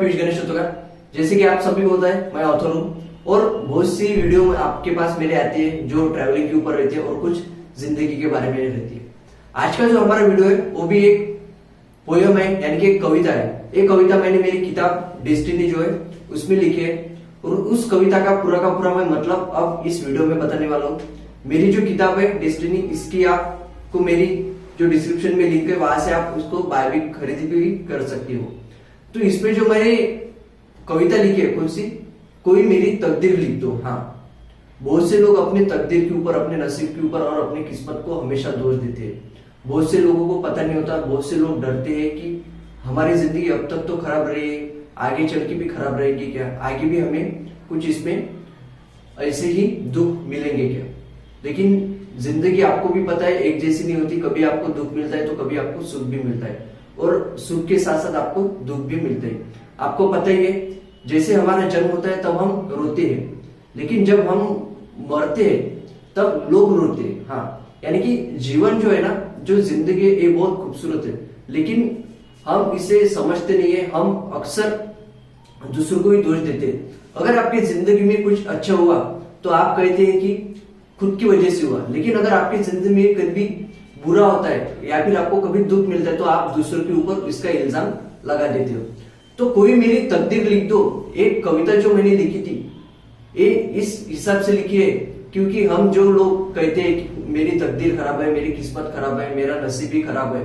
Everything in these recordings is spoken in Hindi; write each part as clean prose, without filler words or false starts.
पीयूष गणेश होगा। जैसे कि आप सभी को पता है, मैं ऑथर हूँ और बहुत सी वीडियो आपके पास मेरे आती है जो ट्रैवलिंग के ऊपर रहती है और कुछ जिंदगी के बारे में रहती है। आज का जो हमारा वीडियो है वो भी एक पोयम है, यानी कि एक कविता है। एक कविता मैंने मेरी किताब डेस्टिनी जो है उसमें लिखी है और उस कविता का पूरा मैं मतलब अब इस वीडियो में बताने वाला हूँ। मेरी जो किताब है डेस्टिनी, इसकी आपको मेरी जो डिस्क्रिप्शन में लिंक है वहां से आप उसको बाय भी खरीदी भी कर सकती हो। तो इसमें जो मैंने कविता लिखी है कौन सी, कोई मेरी तकदीर लिख दो। हाँ, बहुत से लोग अपने तकदीर के ऊपर, अपने नसीब के ऊपर और अपनी किस्मत को हमेशा दोष देते हैं। बहुत से लोगों को पता नहीं होता, बहुत से लोग डरते हैं कि हमारी जिंदगी अब तक तो खराब रही है, आगे चल के भी खराब रहेगी क्या, आगे भी हमें कुछ इसमें ऐसे ही दुख मिलेंगे क्या। लेकिन जिंदगी आपको भी पता है एक जैसी नहीं होती, कभी आपको दुख मिलता है तो कभी आपको सुख भी मिलता है और सुख के साथ साथ आपको दुख भी मिलते हैं। आपको पता ही है, जैसे हमारा जन्म होता है तब हम रोते हैं, लेकिन जब हम मरते हैं तब लोग रोते हैं। हाँ, यानी कि जीवन जो है ना, जो जिंदगी है ये बहुत खूबसूरत है, लेकिन हम इसे समझते नहीं है। हम अक्सर दूसरों को ही दोष देते हैं। अगर आपकी जिंदगी में कुछ अच्छा हुआ तो आप कहते हैं कि खुद की वजह से हुआ, लेकिन अगर आपकी जिंदगी में कभी बुरा होता है या फिर आपको कभी दुख मिलता है तो आप दूसरों के ऊपर इसका इल्जाम लगा देते हो। तो कोई मेरी तकदीर लिख दो, एक कविता जो मैंने लिखी थी ये इस हिसाब से लिखी है क्योंकि हम जो लोग कहते हैं कि मेरी तकदीर खराब है, मेरी किस्मत खराब है, मेरा नसीब ही खराब है,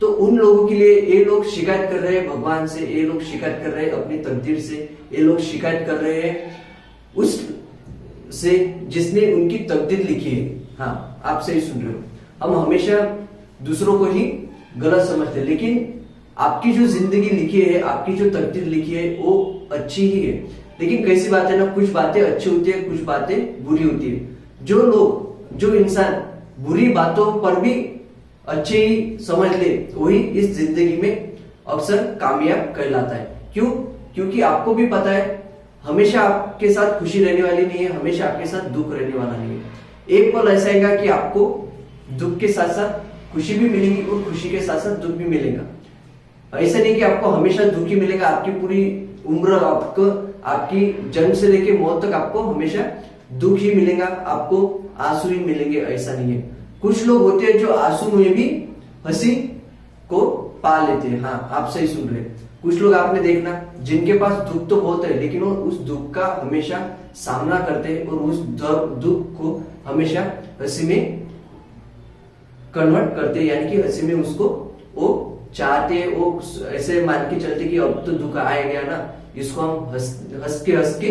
तो उन लोगों के लिए ये लोग शिकायत कर रहे हैं भगवान से, ये लोग शिकायत कर रहे हैं अपनी तकदीर से, ये लोग शिकायत कर रहे हैं उस से जिसने उनकी तकदीर लिखी है। हाँ, आप सही सुन रहे हो। हम हमेशा दूसरों को ही गलत समझते हैं, लेकिन आपकी जो जिंदगी लिखी है, आपकी जो तकदीर लिखी है वो अच्छी ही है। लेकिन कैसी बात है ना, कुछ बातें अच्छी होती है, कुछ बातें बुरी होती है। जो इंसान बुरी बातों पर भी अच्छे ही समझ ले वही इस जिंदगी में अक्सर कामयाब कहलाता है। क्यों? क्योंकि आपको भी पता है हमेशा आपके साथ खुशी रहने वाली नहीं है, हमेशा आपके साथ दुख रहने वाला नहीं है। एक पल ऐसा आएगा कि आपको दुख के साथ साथ खुशी भी मिलेगी और खुशी के साथ साथ दुख भी मिलेगा। ऐसा नहीं कि आपको हमेशा दुख ही मिलेगा, आपकी पूरी उम्र, आपको आपकी जन्म से लेकर मौत तक आपको हमेशा दुख ही मिलेगा, आपको आंसू ही मिलेंगे, ऐसा नहीं है। कुछ लोग होते हैं जो आंसू में भी हंसी को पा लेते हैं। हाँ, आप सही सुन रहे हैं। कुछ लोग आपने देखना जिनके पास दुख तो बहुत है लेकिन वो उस दुख का हमेशा सामना करते हैं और उस दुख को हमेशा हंसी में कन्वर्ट करते हैं, यानी कि हंसी में उसको वो चाहते हैं, वो ऐसे मान के चलते कि अब तो दुख आया गया ना, इसको हम हंस के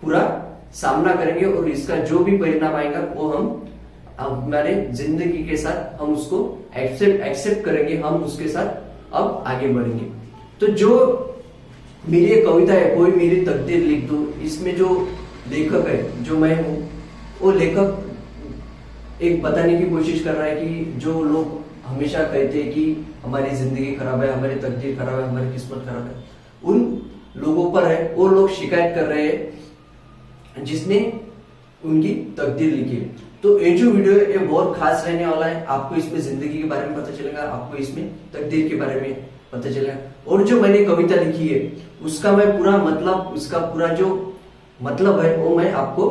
पूरा सामना करेंगे और इसका जो भी परिणाम आएगा वो हम हमारे जिंदगी के साथ हम उसको एक्सेप्ट करेंगे, हम उसके साथ अब आगे बढ़ेंगे। तो जो मेरी एक कविता है कोई मेरी तकदीर लिख दो, इसमें जो लेखक है जो मैं हूँ, वो लेखक एक बताने की कोशिश कर रहा है कि जो लोग हमेशा कहते हैं कि हमारी जिंदगी खराब है, हमारी तकदीर खराब है, हमारी किस्मत खराब है, उन लोगों पर है। वो लोग शिकायत कर रहे हैं जिसने उनकी तकदीर लिखी है। तो ये जो वीडियो है ये बहुत खास रहने वाला है। आपको इसमें जिंदगी के बारे में पता चलेगा, आपको इसमें तकदीर के बारे में पता चलेगा। और जो मैंने कविता लिखी है उसका मैं पूरा मतलब, उसका पूरा जो मतलब है वो मैं आपको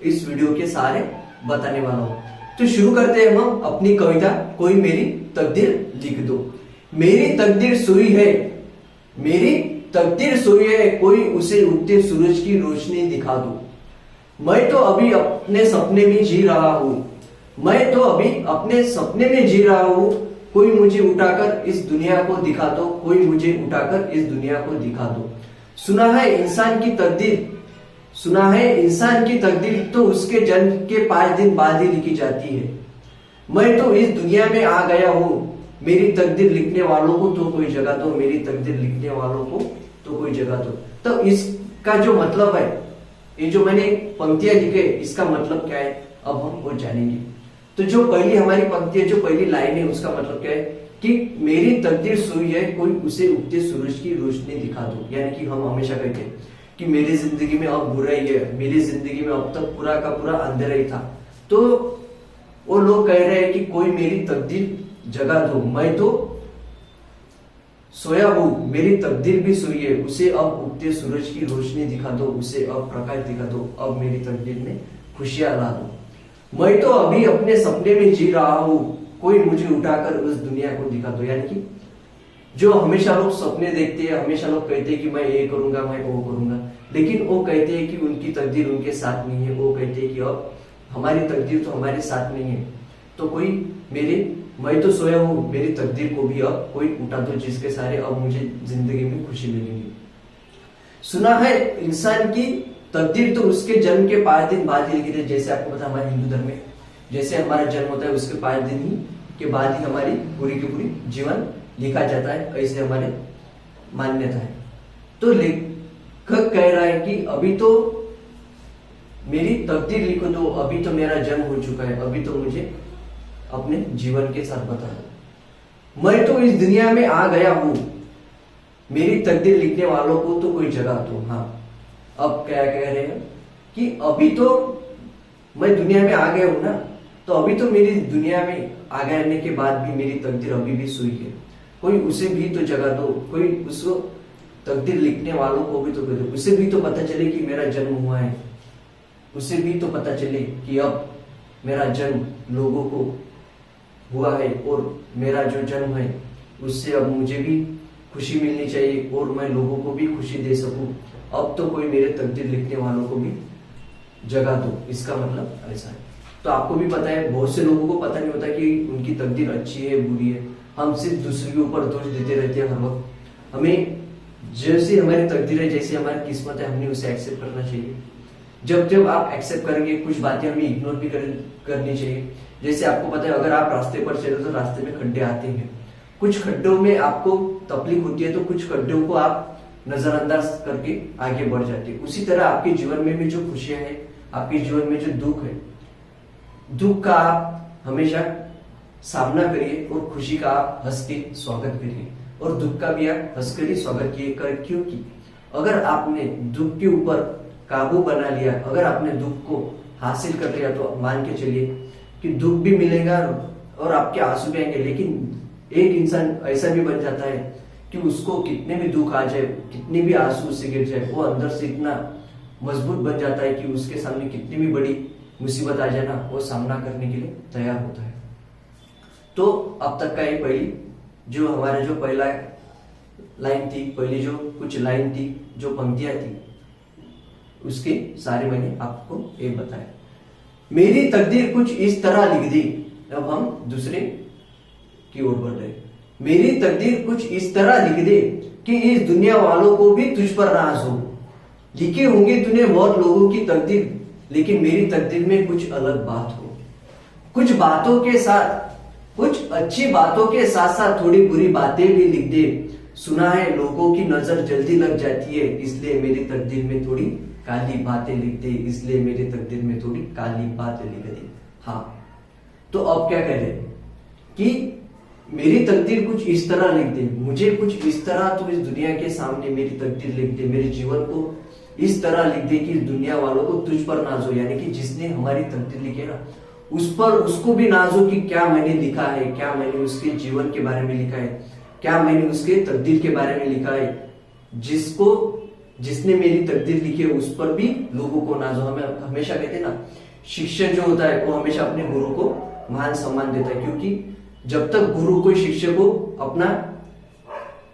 इस वीडियो के सहारे बताने वाला हूँ। तो शुरू करते हैं हम अपनी कविता, कोई मेरी तकदीर लिख दो। मेरी तकदीर सोई है, मेरी तकदीर सोई है, कोई उसे उगते सूरज की रोशनी दिखा दो। मैं तो अभी अपने सपने में जी रहा हूँ, मैं तो अभी अपने सपने में जी रहा हूँ, कोई मुझे उठाकर इस दुनिया को दिखा दो, कोई मुझे उठाकर इस दुनिया को दिखा दो। सुना है इंसान की तकदीर, सुना है इंसान की तकदीर तो उसके जन्म के 5 दिन बाद ही लिखी जाती है। मैं तो इस दुनिया में आ गया हूँ, मेरी तकदीर लिखने वालों को तो कोई जगह दो, मेरी तकदीर लिखने वालों को तो कोई जगह दो। तो इसका जो मतलब है, ये जो मैंने पंक्तियां लिखे इसका मतलब क्या है अब हम वो जानेंगे। तो जो पहली हमारी पंक्ति है, जो पहली लाइन है, उसका मतलब क्या है कि मेरी तकदीर सोई है, कोई उसे उगते सूरज की रोशनी दिखा दो। यानी कि हम हमेशा कहते हैं कि मेरी जिंदगी में अब बुरा ही है, मेरी जिंदगी में अब तक पूरा का पूरा अंधेरा ही था। तो वो लोग कह रहे हैं कि कोई मेरी तकदीर जगा दो, मैं तो सोया हूँ, मेरी तकदीर भी सोई है, उसे अब उगते सूरज की रोशनी दिखा दो, उसे अब प्रकाश दिखा दो, अब मेरी तकदीर में खुशियां ला दो। मैं तो अभी अपने सपने में जी रहा हूँ, कोई मुझे उठाकर उस दुनिया को दिखा दो। यानी कि जो हमेशा लोग सपने देखते हैं, हमेशा लोग कहते हैं कि मैं ये करूंगा, मैं वो करूंगा, लेकिन वो कहते हैं कि उनकी तकदीर उनके साथ नहीं है। वो कहते हैं कि अब हमारी तकदीर तो हमारे साथ नहीं है, तो कोई मैं तो सोया हूँ, मेरी तकदीर को भी अब कोई उठा दो, जिसके सारे अब मुझे जिंदगी में खुशी मिलेगी। सुना है इंसान की तकदीर तो उसके जन्म के 5 दिन बाद ही लिखी थी। जैसे आपको पता हमारे हिंदू धर्म में जैसे हमारा जन्म होता है उसके 5 दिन ही के बाद ही हमारी पूरी की पूरी जीवन लिखा जाता है, ऐसे हमारे मान्यता है। तो लेखक कह रहा है कि अभी तो मेरी तकदीर लिखो दो, अभी तो मेरा जन्म हो चुका है, अभी तो मुझे अपने जीवन के साथ बता दो। मैं तो इस दुनिया में आ गया हूं, मेरी तकदीर लिखने वालों को तो कोई जगह दो। हाँ, अब क्या कह रहे हैं कि अभी तो मैं दुनिया में आ गया हूं ना, तो अभी तो मेरी दुनिया में आ गए के बाद भी मेरी तकदीर अभी भी सुई है, कोई उसे भी तो जगह दो, कोई उसको तकदीर लिखने वालों को भी तो दो, उसे भी तो पता चले कि मेरा जन्म हुआ है, उसे भी तो पता चले कि अब मेरा जन्म लोगों को हुआ है और मेरा जो जन्म है उससे अब मुझे भी खुशी मिलनी चाहिए और मैं लोगों को भी खुशी दे सकूं। अब तो कोई मेरे तकदीर लिखने वालों को भी जगह दो, इसका मतलब ऐसा है। तो आपको भी पता है, बहुत से लोगों को पता नहीं होता कि उनकी तकदीर अच्छी है बुरी है। हम सिर्फ दूसरे के ऊपर दोष देते रहते हैं हर वक्त। हमें जैसी हमारी तकदीर है, जैसी हमारी किस्मत है, हमने उसे एक्सेप्ट करना चाहिए। जब जब आप एक्सेप्ट करेंगे, कुछ बातें हमें इग्नोर भी करनी चाहिए। जैसे आपको पता है, अगर आप रास्ते पर चले तो रास्ते में खड्डे आते हैं, कुछ खड्डों में आपको तकलीफ होती है, तो कुछ खड्डों को आप नजरअंदाज करके आगे बढ़ जाते हैं। उसी तरह आपके जीवन में भी जो खुशियां हैं, आपके जीवन में जो दुख है, दुख का आप हमेशा सामना करिए और खुशी का आप हंस के स्वागत करिए, और दुख का भी आप हंस कर ही स्वागत किए कर। क्योंकि अगर आपने दुख के ऊपर काबू बना लिया, अगर आपने दुख को हासिल कर लिया, तो मान के चलिए कि दुख भी मिलेगा और आपके आंसू भी आएंगे। लेकिन एक इंसान ऐसा भी बन जाता है कि उसको कितने भी दुख आ जाए, कितने भी आंसू उससे गिर जाए, वो अंदर से इतना मजबूत बन जाता है कि उसके सामने कितनी भी बड़ी मुसीबत आ जाए ना, वो सामना करने के लिए तैयार होता है। तो अब तक का ये पहला लाइन थी, पहली जो कुछ लाइन थी, जो पंक्तियां थी, उसके सारे मैंने आपको ये बताया। मेरी तकदीर कुछ इस तरह लिख दी। अब हम दूसरे की ओर बढ़ रहे। मेरी तकदीर कुछ इस तरह लिख दे कि इस दुनिया वालों को भी तुझ पर नाज हो। लिखे होंगे तूने बहुत लोगों की तकदीर, लेकिन मेरी तकदीर में कुछ अलग बात हो। कुछ बातों के साथ, कुछ अच्छी बातों के साथ साथ थोड़ी बुरी बातें भी लिख दे। सुना है लोगों की नजर जल्दी लग जाती है, इसलिए मेरी तकदीर में थोड़ी काली बातें लिख दे, इसलिए मेरी तकदीर में थोड़ी काली बातें लिख दे। हाँ, तो अब क्या कह रहे कि मेरी तकदीर कुछ इस तरह लिख दे, मुझे कुछ इस तरह तो इस दुनिया के सामने मेरी तकदीर लिख दे, मेरे जीवन को इस तरह लिख दे कि दुनिया वालों को तुझ पर नाज हो। यानी कि जिसने हमारी तकदीर लिखी है ना, उस पर उसको भी नाज हो कि क्या मैंने लिखा है, क्या मैंने उसके जीवन के बारे में लिखा है, क्या मैंने उसके तकदीर के बारे में लिखा है। जिसने मेरी तकदीर लिखी है उस पर भी लोगों को नाज हो। हमें हमेशा कहते हैं ना, शिक्षक जो होता है वो हमेशा अपने गुरु को महान सम्मान देता है, क्योंकि जब तक गुरु कोई शिष्य को अपना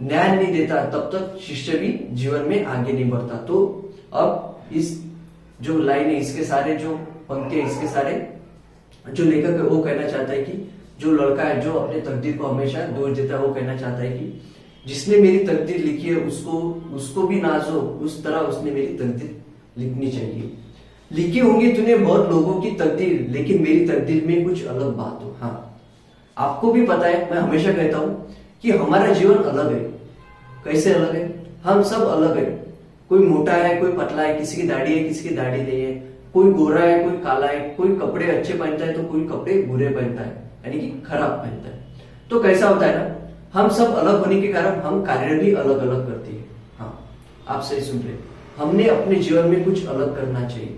न्याय नहीं देता, तब तक शिष्य भी जीवन में आगे नहीं बढ़ता। तो अब इस जो लाइन है, इसके सारे जो पंक्ति है, इसके सारे जो लेखक है वो कहना चाहता है कि जो लड़का है जो अपने तकदीर को हमेशा दोष देता है, वो कहना चाहता है कि जिसने मेरी तकदीर लिखी है उसको भी नाज हो, उस तरह उसने मेरी तकदीर लिखनी चाहिए। लिखी होंगी तूने बहुत लोगों की तकदीर, लेकिन मेरी तकदीर में कुछ अलग बात हो। हाँ, आपको भी पता है, मैं हमेशा कहता हूं कि हमारा जीवन अलग है। कैसे अलग है? हम सब अलग है। कोई मोटा है, कोई पतला है, किसी की दाढ़ी है, किसी की दाढ़ी नहीं है, कोई गोरा है, कोई काला है, कोई कपड़े अच्छे पहनता है तो कोई कपड़े बुरे पहनता है, यानी कि खराब पहनता है। तो कैसा होता है ना, हम सब अलग होने के कारण हम कार्य भी अलग अलग करते हैं। हाँ, आप सही सुन रहे, हमने अपने जीवन में कुछ अलग करना चाहिए।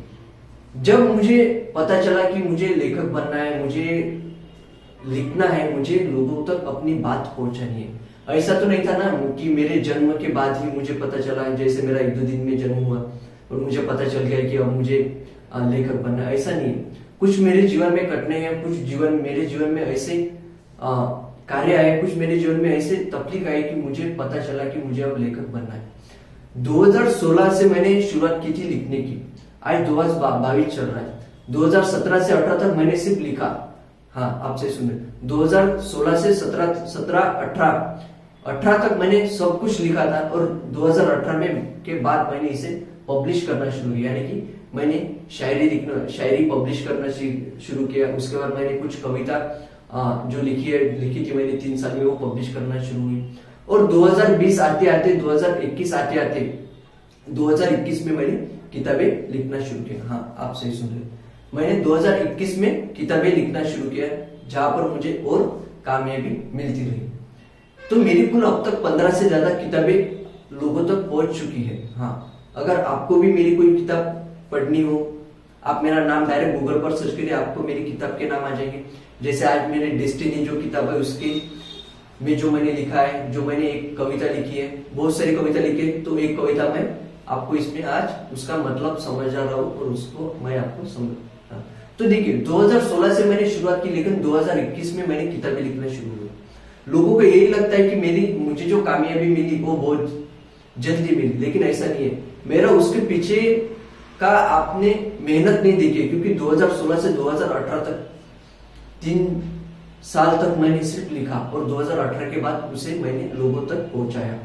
जब मुझे पता चला कि मुझे लेखक बनना है, मुझे लिखना है, मुझे लोगों तक अपनी बात पहुंचानी है, ऐसा तो नहीं था ना कि मेरे जन्म के बाद ही मुझे पता चला, जैसे मेरा 1-2 दिन में जन्म हुआ और मुझे पता चल गया कि अब मुझे लेखक बनना, ऐसा नहीं है। कुछ मेरे जीवन में घटने हैं, कुछ मेरे जीवन में ऐसे कार्य आए, कुछ मेरे जीवन में ऐसे तकलीफ आए कि मुझे पता चला कि मुझे अब लेखक बनना है। 2016 से मैंने शुरुआत की थी लिखने की, आज 2022 चल रहा है। 2017 से 18 तक मैंने सिर्फ लिखा। हाँ, आपसे सुने, 2016 से 18 तक मैंने सब कुछ लिखा था और 2018 में के बाद मैंने इसे पब्लिश करना शुरू किया, यानी कि मैंने शायरी पब्लिश करना शुरू किया। उसके बाद मैंने कुछ कविता जो लिखी थी मैंने 3 साल में, वो पब्लिश करना शुरू हुई। और 2020 आते आते 2021 आते आते 2021 में मैंने किताबें लिखना शुरू किया। हाँ, आप सही सुन रहे, मैंने 2021 में किताबें लिखना शुरू किया, जहां पर मुझे और कामयाबी मिलती रही। तो मेरी कुल अब तक 15 से ज्यादा किताबें लोगों तक पहुंच चुकी है। हाँ, अगर आपको भी मेरी कोई किताब पढ़नी हो, आप मेरा नाम डायरेक्ट गूगल पर सर्च करिए, आपको मेरी किताब के नाम आ जाएंगे। जैसे आज मैंने डेस्टिनी जो किताब है उसके में जो मैंने लिखा है, जो मैंने एक कविता लिखी है, बहुत सारी कविता लिखी है, तो एक कविता मैं आपको इसमें आज उसका मतलब समझ रहा हूँ और उसको मैं आपको समझ। तो देखिए, 2016 से मैंने शुरुआत की, लेकिन 2021 में मैंने किताबें लिखना शुरू हुई। लोगों को यही लगता है कि मुझे जो कामयाबी मिली वो बहुत जल्दी मिली, लेकिन ऐसा नहीं है। मेरा उसके पीछे का आपने मेहनत नहीं देखी, क्योंकि 2016 से 2018 तक 3 साल तक मैंने सिर्फ लिखा और 2018 के बाद उसे मैंने लोगों तक पहुंचाया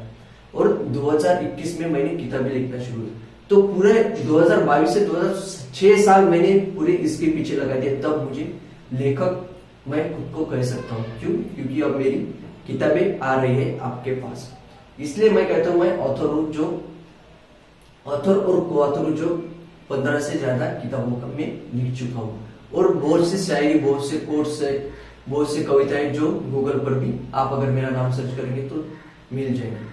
और 2021 में मैंने किताबें लिखना शुरू की। तो पूरे 2022 से 6 साल मैंने पूरे इसके पीछे लगा दिया, तब मुझे लेखक मैं खुद को कह सकता हूँ। क्यों? क्योंकि अब मेरी किताबें आ रही है आपके पास, इसलिए मैं कहता हूँ मैं ऑथर हूँ, जो ऑथर और को ऑथर हूँ, जो 15 से ज्यादा किताबों का मैं लिख चुका हूँ और बहुत सी शायरी, बहुत से कोट्स है, बहुत सी कविताएं जो गूगल पर भी आप अगर मेरा नाम सर्च करेंगे तो मिल जाएंगे।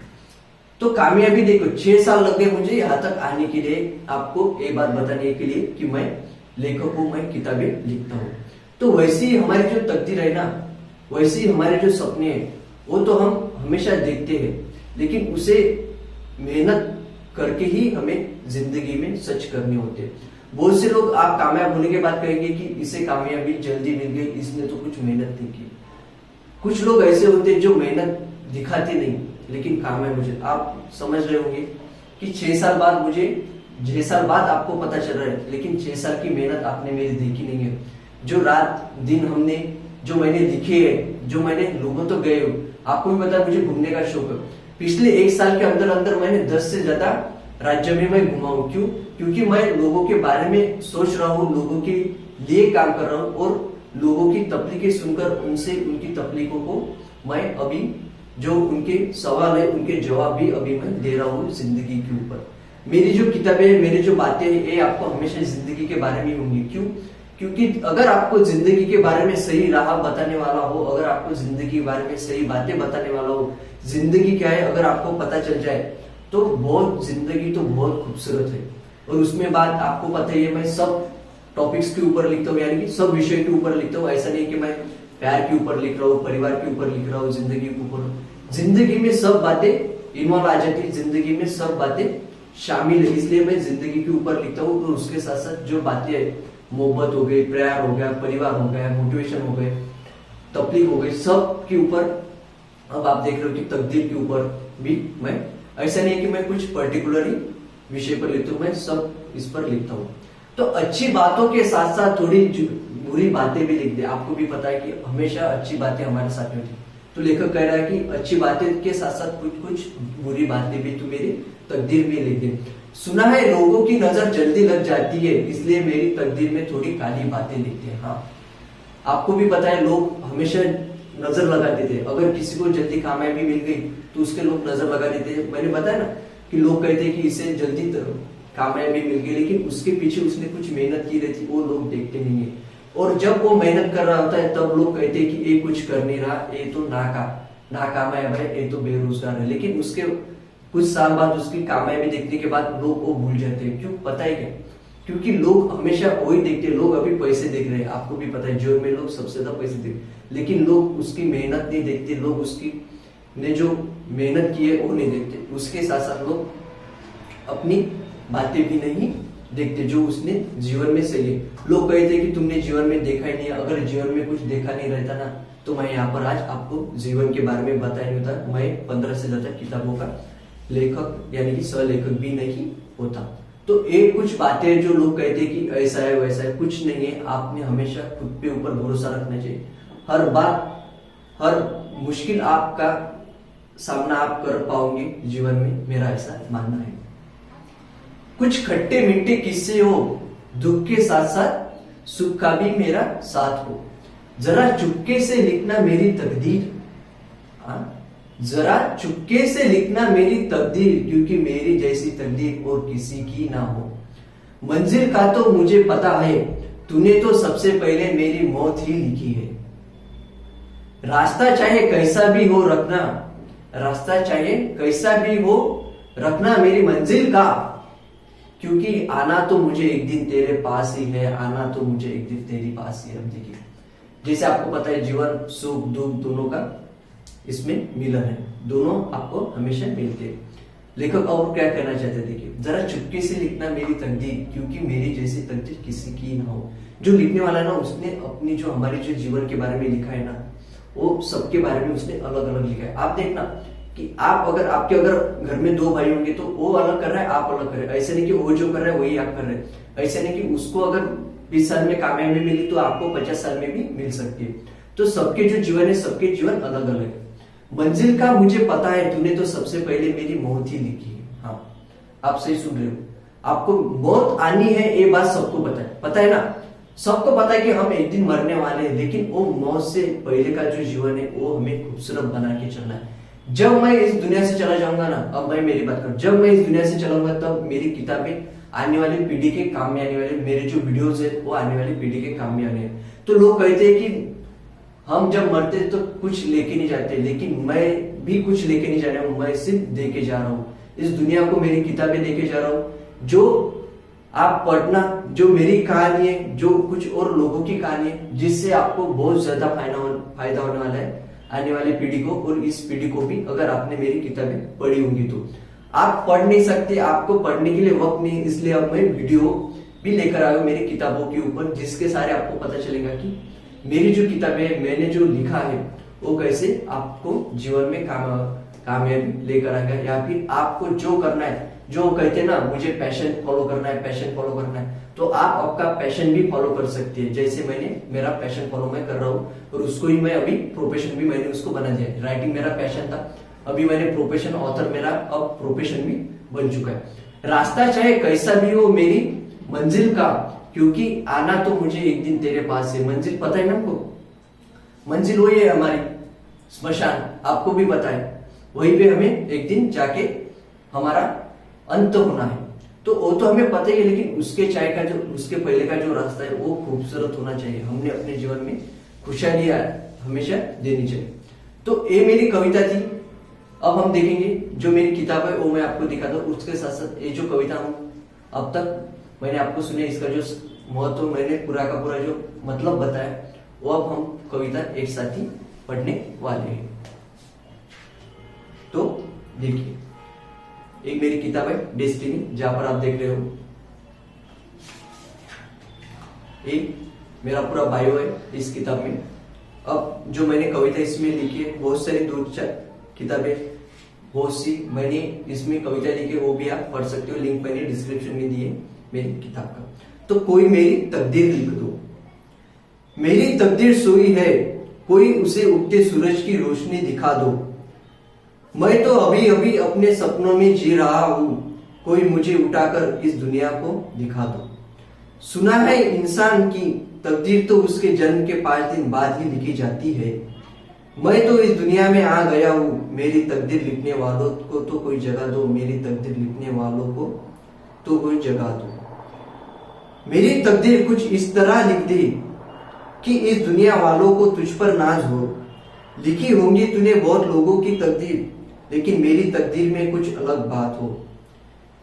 तो कामयाबी देखो, 6 साल लग गए मुझे यहाँ तक आने के लिए, आपको एक बात बताने के लिए कि मैं लेखक हूँ, मैं किताबें लिखता हूँ। तो वैसी ही हमारी जो तकदीर है ना, वैसे ही हमारे जो सपने हैं, वो तो हम हमेशा देखते हैं, लेकिन उसे मेहनत करके ही हमें जिंदगी में सच करने होते हैं। बहुत से लोग आप कामयाब होने के बाद कहेंगे कि इसे कामयाबी जल्दी मिल गई, इसने तो कुछ मेहनत नहीं की। कुछ लोग ऐसे होते हैं जो मेहनत दिखाते नहीं लेकिन कामयाब हो जाते। आप समझ रहे होंगे कि 6 साल बाद मुझे 6 साल बाद आपको पता चल रहा है, लेकिन 6 साल की मेहनत आपने मेरी देखी नहीं है। जो रात दिन हमने जो मैंने लिखे है, जो मैंने लोगों तो गए हो, आपको भी पता है मुझे घूमने का शौक है। पिछले 1 साल के अंदर अंदर मैंने 10 से ज्यादा राज्य में मैं घुमा हूं। क्यों? क्योंकि मैं लोगों के बारे में सोच रहा हूँ, लोगों के लिए काम कर रहा हूँ और लोगों की तकलीफें सुनकर उनसे उनकी तकलीफों को मैं अभी जो उनके सवाल है उनके जवाब भी अभी मैं दे रहा हूँ जिंदगी के ऊपर। मेरी जो किताबें है, मेरी जो बातें है, ये आपको हमेशा जिंदगी के बारे में होंगी। क्यों? क्योंकि अगर आपको जिंदगी के बारे में सही राह बताने वाला हो, अगर आपको जिंदगी के बारे में सही बातें बताने वाला हो, जिंदगी क्या है अगर आपको पता चल जाए, तो बहुत जिंदगी तो बहुत खूबसूरत है। और उसमें बात आपको पता ही है, मैं सब टॉपिक्स के ऊपर लिखता हूँ, यानी कि सब विषय के ऊपर लिखता हूँ। ऐसा नहीं कि मैं प्यार के ऊपर लिख रहा हूँ, परिवार के ऊपर लिख रहा हूँ, जिंदगी के ऊपर। जिंदगी में सब बातें इन्वॉल्व आ जाती है, जिंदगी में सब बातें शामिल है, इसलिए मैं जिंदगी के ऊपर लिखता हूँ। और उसके साथ साथ जो बातें है, मोहब्बत हो गई, प्यार हो गया, परिवार हो गया, मोटिवेशन हो गए, तकलीफ हो गई, सब के ऊपर। अब आप देख रहे हो कि तकदीर के ऊपर भी मैं, ऐसा नहीं है कि मैं कुछ पर्टिकुलरली विषय पर लिखता हूँ, मैं सब इस पर लिखता हूँ। तो अच्छी बातों के साथ साथ थोड़ी बुरी बातें भी लिख दे। आपको भी पता है कि हमेशा अच्छी बातें हमारे साथ में होती। तो लेखक कह रहा है कि अच्छी बातें के साथ साथ कुछ कुछ बुरी बातें भी तू मेरी तकदीर में लिख दे। सुना है लोगों की नजर जल्दी लग जाती है, इसलिए मेरी तकदीर में थोड़ी काली बातें लिखते हैं। हाँ, आपको भी पता है लोग हमेशा नजर लगाते थे। अगर किसी को जल्दी कामयाबी मिल गई तो उसके लोग नजर लगा देते थे। मैंने बताया ना कि लोग कहते हैं कि इसे जल्दी कामयाबी मिल गई, लेकिन उसके पीछे उसने कुछ मेहनत की रहती, वो लोग देखते नहीं है। और जब वो मेहनत कर रहा होता है तब लोग कहते हैं कि ये कुछ कर नहीं रहा, ये तो नाकामयाब है, ये तो बेरोजगार है। लेकिन उसके कुछ साल बाद उसकी कामयाबी देखने के बाद लोग वो भूल जाते हैं। क्यों? पता है क्या? क्योंकि लोग हमेशा वही देखते हैं। लोग अभी पैसे देख रहे हैं, आपको भी पता है, जोर में लोग सबसे ज्यादा पैसे देख, लेकिन लोग उसकी मेहनत नहीं देखते, लोग उसकी ने जो मेहनत की है वो नहीं देखते, उसके साथ साथ लोग अपनी बातें भी नहीं देखते जो उसने जीवन में सही है। लोग कहते हैं कि तुमने जीवन में देखा ही नहीं है, अगर जीवन में कुछ देखा नहीं रहता ना तो मैं यहाँ पर आज आपको जीवन के बारे में बताया नहीं होता, मैं 15 से ज्यादा किताबों का लेखक यानी कि सहलेखक भी नहीं होता। तो एक कुछ बातें जो लोग कहते हैं कि ऐसा है वैसा है, कुछ नहीं है। आपने हमेशा खुद पे ऊपर भरोसा रखना चाहिए। हर बात, हर मुश्किल आपका सामना आप कर पाओगे जीवन में, मेरा ऐसा मानना है। कुछ खट्टे मीठे किस्से हो, दुख के साथ साथ सुख का भी मेरा साथ हो। जरा चुपके से लिखना मेरी तकदीर, जरा चुपके से लिखना मेरी तकदीर, क्योंकि मेरी जैसी तकदीर और किसी की ना हो। मंजिल का तो मुझे पता है, तूने तो सबसे पहले मेरी मौत ही लिखी है। रास्ता चाहे कैसा भी हो रखना, रास्ता चाहे कैसा भी हो रखना मेरी मंजिल का, क्योंकि आना तो मुझे एक दिन तेरे पास ही है, आना तो मुझे एक दिन तेरी पास ही है। अब देखिए, जैसे आपको पता है जीवन सुख दुख दोनों का इसमें मिलन है, दोनों आपको हमेशा मिलते हैं। लेखक और क्या कहना चाहते हैं, देखिए, जरा चुपके से लिखना मेरी तकदीर, क्योंकि मेरी जैसी तकदीर किसी की ना हो। जो लिखने वाला है ना, उसने अपनी जो हमारी जो जीवन के बारे में लिखा है ना, वो सबके बारे में उसने अलग अलग लिखा है। आप देखना कि आप अगर आपके अगर घर में 2 भाई होंगे तो वो अलग कर रहा है, आप अलग कर रहे हैं। ऐसे नहीं कि वो जो कर रहा है वही आप कर रहे हैं। ऐसे नहीं कि उसको अगर 20 साल में कामयाबी मिली तो आपको 50 साल में भी मिल सकती है। तो सबके जो जीवन है, सबके जीवन अलग अलग है। मंजिल का मुझे पता है, तूने तो सबसे पहले मेरी मौत ही लिखी है। हाँ, आप सही सुन रहे हो। आपको मौत आनी है, ये बात सबको पता है ना। सबको पता है कि हम एक दिन मरने वाले हैं, लेकिन वो मौत से पहले का जो जीवन है वो हमें खूबसूरत बना के चलना है। जब मैं इस दुनिया से चला जाऊंगा ना, अब मैं मेरी बात करूं, जब मैं इस दुनिया से चलाऊंगा तब मेरी किताबें आने वाली पीढ़ी के काम में आने वाले, मेरे जो वीडियोस है वो आने वाली पीढ़ी के काम में आने। तो लोग कहते हैं कि हम जब मरते तो कुछ लेके नहीं जाते, लेकिन मैं भी कुछ लेके नहीं जा रहा हूं, मैं सिर्फ दे के जा रहा हूँ इस दुनिया को। मेरी किताबें दे के जा रहा हूँ, जो आप पढ़ना, जो मेरी कहानी है, जो कुछ और लोगों की कहानी है, जिससे आपको बहुत ज्यादा फायदा होने वाला है आने वाली पीढ़ी को और इस पीढ़ी को भी, अगर आपने मेरी किताबें पढ़ी होंगी तो। आप पढ़ नहीं सकते, आपको पढ़ने के लिए वक्त नहीं, इसलिए अब मैं वीडियो भी लेकर आया हूं मेरी किताबों के ऊपर, जिसके सारे आपको पता चलेगा कि मेरी जो किताबें, मैंने जो लिखा है वो कैसे आपको जीवन में कामयाबी लेकर आएगा, या फिर आपको जो करना है, जो कहते हैं ना मुझे पैशन फॉलो करना है, पैशन फॉलो करना है, तो आप आपका पैशन भी फॉलो कर सकते हैं। जैसे मैंने मेरा पैशन फॉलो मैं कर रहा हूँ और उसको ही मैं अभी प्रोफेशन भी मैंने उसको बना दिया। राइटिंग मेरा पैशन था, अभी मैंने प्रोफेशन, ऑथर मेरा अब प्रोफेशन भी बन चुका है। रास्ता चाहे कैसा भी हो मेरी मंजिल का, क्योंकि आना तो मुझे एक दिन तेरे पास है। मंजिल पता है ना हमको, मंजिल वही है हमारी स्मशान, आपको भी पता है। वहीं पे हमें एक दिन जाके हमारा अंत होना है, तो वो तो हमें पता ही है, लेकिन उसके चाय का जो, उसके पहले का जो रास्ता है वो खूबसूरत होना चाहिए। हमने अपने जीवन में खुशहाली हमेशा देनी चाहिए। तो ये मेरी कविता थी। अब हम देखेंगे जो मेरी किताब है वो मैं आपको दिखा दूं। उसके साथ साथ ये जो कविता हूँ अब तक मैंने आपको सुने, इसका जो महत्व मैंने पूरा का पूरा जो मतलब बताया, वो अब हम कविता एक साथ ही पढ़ने वाले हैं। तो देखिए, एक मेरी किताब है डेस्टिनी, जहां पर आप देख रहे हो एक मेरा पूरा बायो है इस किताब में। अब जो मैंने कविता इसमें लिखी है, बहुत सारी 2-4 किताबें, बहुत सी मैंने इसमें कविता लिखी है, वो भी आप पढ़ सकते हो। लिंक मैंने डिस्क्रिप्शन में दिए मेरी किताब का। तो कोई मेरी तकदीर लिख दो। मेरी तकदीर सोई है, कोई उसे उगते सूरज की रोशनी दिखा दो। मैं तो अभी अभी अपने सपनों में जी रहा हूं, कोई मुझे उठाकर इस दुनिया को दिखा दो। सुना है इंसान की तकदीर तो उसके जन्म के 5 दिन बाद ही लिखी जाती है। मैं तो इस दुनिया में आ गया हूं, मेरी तकदीर लिखने वालों को तो कोई जगह दो। मेरी तकदीर लिखने वालों को तो कोई जगह दो। मेरी तकदीर कुछ इस तरह लिख दी कि इस दुनिया वालों को तुझ पर नाज हो। लिखी होंगी तूने बहुत लोगों की तकदीर, लेकिन मेरी तकदीर में कुछ अलग बात हो।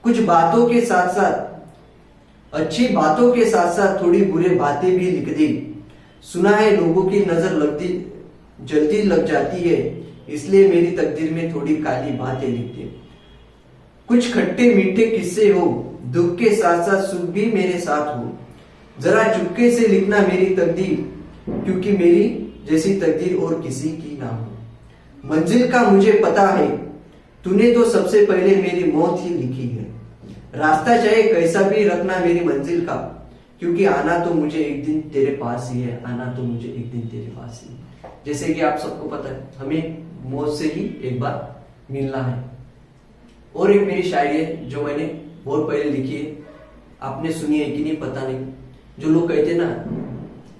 कुछ बातों के साथ साथ, अच्छी बातों के साथ साथ थोड़ी बुरे बातें भी लिख दी। सुना है लोगों की नजर लगती जल्दी लग जाती है, इसलिए मेरी तकदीर में थोड़ी काली बातें लिख दे। कुछ खट्टे मीठे किस्से हो, दुख के साथ साथ सुख भी मेरे साथ हो। जरा चुपके से लिखना मेरी तकदीर, क्योंकि मेरी जैसी तकदीर और किसी की ना हो। मंजिल का मुझे पता है, तूने तो सबसे पहले मेरी मौत ही लिखी है। रास्ता चाहे कैसा भी रखना मेरी मंजिल का, क्योंकि आना तो मुझे एक दिन तेरे पास ही है, आना तो मुझे एक दिन तेरे पास ही है। जैसे कि आप सबको पता है, हमें मौत से ही एक बार मिलना है। और एक मेरी शायरी है जो मैंने बहुत पहले लिखी है, आपने सुनी है कि नहीं पता नहीं। जो लोग कहते ना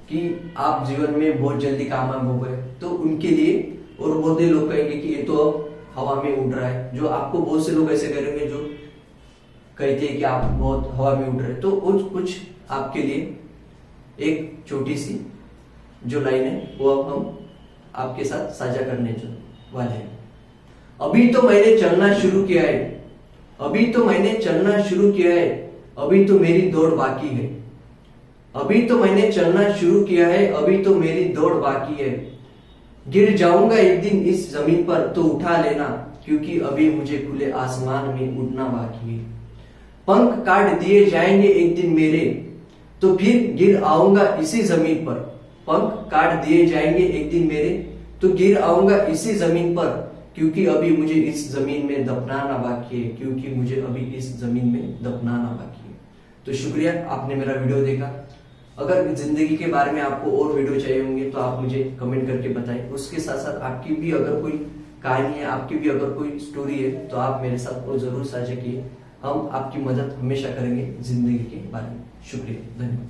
कि आप जीवन में बहुत जल्दी कामयाब हो गए, तो उनके लिए, और बहुत से लोग कहेंगे कि ये तो अब हवा में उड़ रहा है। जो आपको बहुत से लोग ऐसे करेंगे जो कहते हैं कि आप बहुत हवा में उड़ रहे हैं। तो कुछ आपके लिए एक छोटी सी जो लाइन है वो अब हम आपके साथ साझा करने वाले हैं। अभी तो मैंने चलना शुरू किया है, अभी तो मैंने चलना शुरू किया है, अभी तो मेरी दौड़ बाकी है। अभी तो मैंने चलना शुरू किया है, अभी तो मेरी दौड़ बाकी है। गिर जाऊंगा एक दिन इस जमीन पर तो उठा लेना, क्योंकि अभी मुझे खुले आसमान में उड़ना बाकी है। पंख काट दिए जाएंगे एक दिन मेरे, तो फिर गिर आऊंगा इसी जमीन पर। पंख काट दिए जाएंगे एक दिन मेरे, तो गिर आऊंगा इसी जमीन पर, क्योंकि अभी मुझे इस जमीन में दफनाना बाकी है, क्योंकि मुझे अभी इस जमीन में दफनाना बाकी है। तो शुक्रिया, आपने मेरा वीडियो देखा। अगर जिंदगी के बारे में आपको और वीडियो चाहिए होंगे तो आप मुझे कमेंट करके बताएं। उसके साथ साथ आपकी भी अगर कोई कहानी है, आपकी भी अगर कोई स्टोरी है, तो आप मेरे साथ वो जरूर साझा किए। हम आपकी मदद हमेशा करेंगे जिंदगी के बारे में। शुक्रिया, धन्यवाद।